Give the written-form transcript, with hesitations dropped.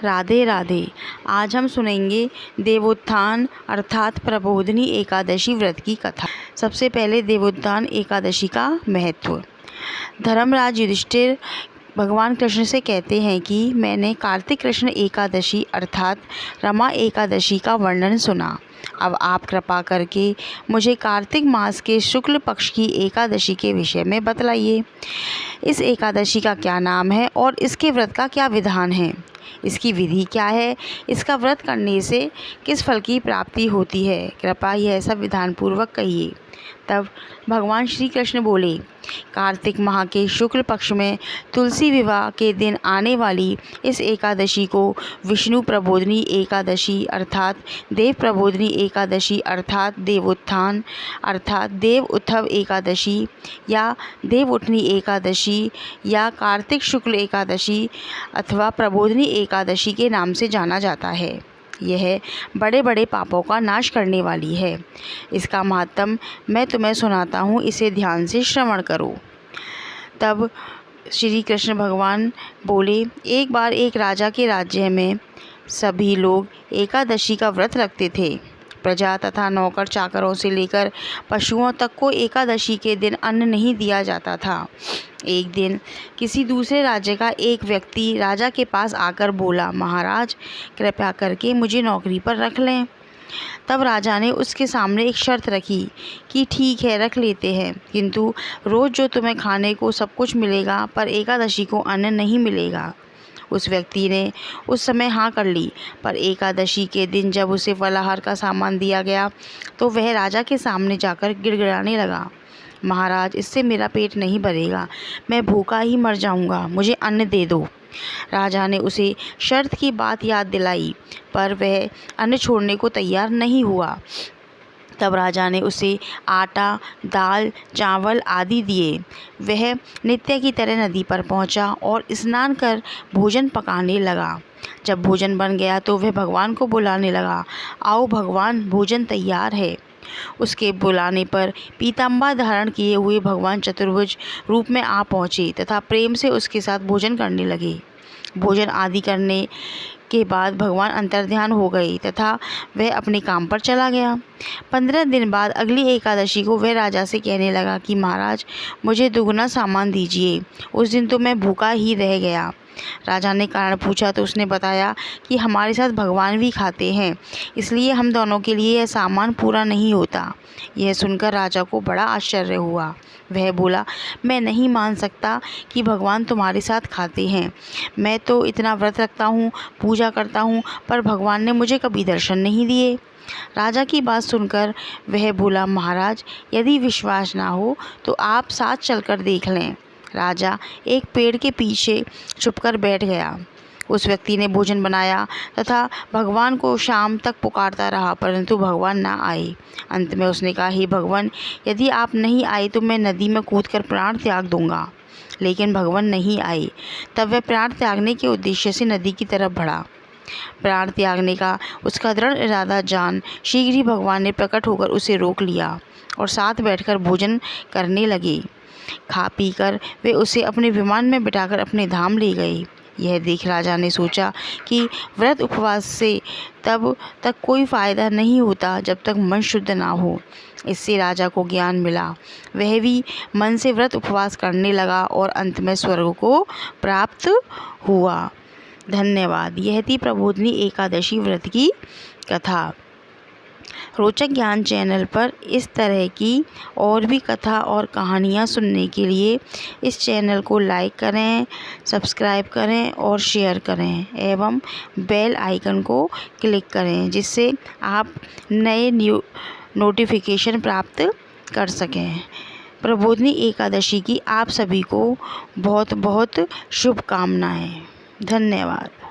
राधे राधे। आज हम सुनेंगे देवोत्थान अर्थात प्रबोधिनी एकादशी व्रत की कथा। सबसे पहले देवोत्थान एकादशी का महत्व। धर्मराज युधिष्ठिर भगवान कृष्ण से कहते हैं कि मैंने कार्तिक कृष्ण एकादशी अर्थात रमा एकादशी का वर्णन सुना। अब आप कृपा करके मुझे कार्तिक मास के शुक्ल पक्ष की एकादशी के विषय में बतलाइए। इस एकादशी का क्या नाम है और इसके व्रत का क्या विधान है? इसकी विधि क्या है? इसका व्रत करने से किस फल की प्राप्ति होती है? कृपया यह सब विधानपूर्वक कहिए। तब भगवान श्री कृष्ण बोले, कार्तिक माह के शुक्ल पक्ष में तुलसी विवाह के दिन आने वाली इस एकादशी को विष्णु प्रबोधिनी एकादशी अर्थात देव प्रबोधिनी एकादशी अर्थात देवोत्थान अर्थात देव उत्थव एकादशी या देव उठनी एकादशी या कार्तिक शुक्ल एकादशी अथवा प्रबोधिनी एकादशी के नाम से जाना जाता है। यह बड़े बड़े पापों का नाश करने वाली है। इसका महात्म मैं तुम्हें सुनाता हूँ, इसे ध्यान से श्रवण करो। तब श्री कृष्ण भगवान बोले, एक बार एक राजा के राज्य में सभी लोग एकादशी का व्रत रखते थे। प्रजा तथा नौकर चाकरों से लेकर पशुओं तक को एकादशी के दिन अन्न नहीं दिया जाता था। एक दिन किसी दूसरे राज्य का एक व्यक्ति राजा के पास आकर बोला, महाराज कृपया करके मुझे नौकरी पर रख लें। तब राजा ने उसके सामने एक शर्त रखी कि ठीक है रख लेते हैं, किंतु रोज़ जो तुम्हें खाने को सब कुछ मिलेगा पर एकादशी को अन्न नहीं मिलेगा। उस व्यक्ति ने उस समय हाँ कर ली, पर एकादशी के दिन जब उसे फलाहार का सामान दिया गया तो वह राजा के सामने जाकर गिड़गिड़ाने लगा, महाराज इससे मेरा पेट नहीं भरेगा, मैं भूखा ही मर जाऊंगा, मुझे अन्न दे दो। राजा ने उसे शर्त की बात याद दिलाई, पर वह अन्न छोड़ने को तैयार नहीं हुआ। तब राजा ने उसे आटा, दाल, चावल आदि दिए। वह नित्य की तरह नदी पर पहुंचा और स्नान कर भोजन पकाने लगा। जब भोजन बन गया तो वह भगवान को बुलाने लगा, आओ भगवान भोजन तैयार है। उसके बुलाने पर पीताम्बर धारण किए हुए भगवान चतुर्भुज रूप में आ पहुँचे तथा प्रेम से उसके साथ भोजन करने लगे। भोजन आदि करने के बाद भगवान अंतर्ध्यान हो गए तथा वह अपने काम पर चला गया। 15 दिन बाद अगली एकादशी को वह राजा से कहने लगा कि महाराज मुझे दुगना सामान दीजिए, उस दिन तो मैं भूखा ही रह गया। राजा ने कारण पूछा तो उसने बताया कि हमारे साथ भगवान भी खाते हैं, इसलिए हम दोनों के लिए यह सामान पूरा नहीं होता। यह सुनकर राजा को बड़ा आश्चर्य हुआ। वह बोला, मैं नहीं मान सकता कि भगवान तुम्हारे साथ खाते हैं। मैं तो इतना व्रत रखता हूँ, पूजा करता हूँ, पर भगवान ने मुझे कभी दर्शन नहीं दिए। राजा की बात सुनकर वह बोला, महाराज यदि विश्वास ना हो तो आप साथ चलकर देख लें। राजा एक पेड़ के पीछे छुपकर बैठ गया। उस व्यक्ति ने भोजन बनाया तथा भगवान को शाम तक पुकारता रहा, परंतु भगवान ना आए। अंत में उसने कहा, हे भगवान यदि आप नहीं आए तो मैं नदी में कूदकर प्राण त्याग दूंगा। लेकिन भगवान नहीं आए। तब वह प्राण त्यागने के उद्देश्य से नदी की तरफ बढ़ा। प्राण त्यागने का उसका दृढ़ इरादा जान शीघ्र ही भगवान ने प्रकट होकर उसे रोक लिया और साथ बैठकर भोजन करने लगे। खा पी कर वे उसे अपने विमान में बिठाकर अपने धाम ले गए। यह देख राजा ने सोचा कि व्रत उपवास से तब तक कोई फ़ायदा नहीं होता जब तक मन शुद्ध ना हो। इससे राजा को ज्ञान मिला। वह भी मन से व्रत उपवास करने लगा और अंत में स्वर्ग को प्राप्त हुआ। धन्यवाद। यह थी प्रबोधिनी एकादशी व्रत की कथा। रोचक ज्ञान चैनल पर इस तरह की और भी कथा और कहानियाँ सुनने के लिए इस चैनल को लाइक करें, सब्सक्राइब करें और शेयर करें एवं बेल आइकन को क्लिक करें, जिससे आप नए नोटिफिकेशन प्राप्त कर सकें। प्रबोधिनी एकादशी की आप सभी को बहुत बहुत शुभकामनाएँ। धन्यवाद।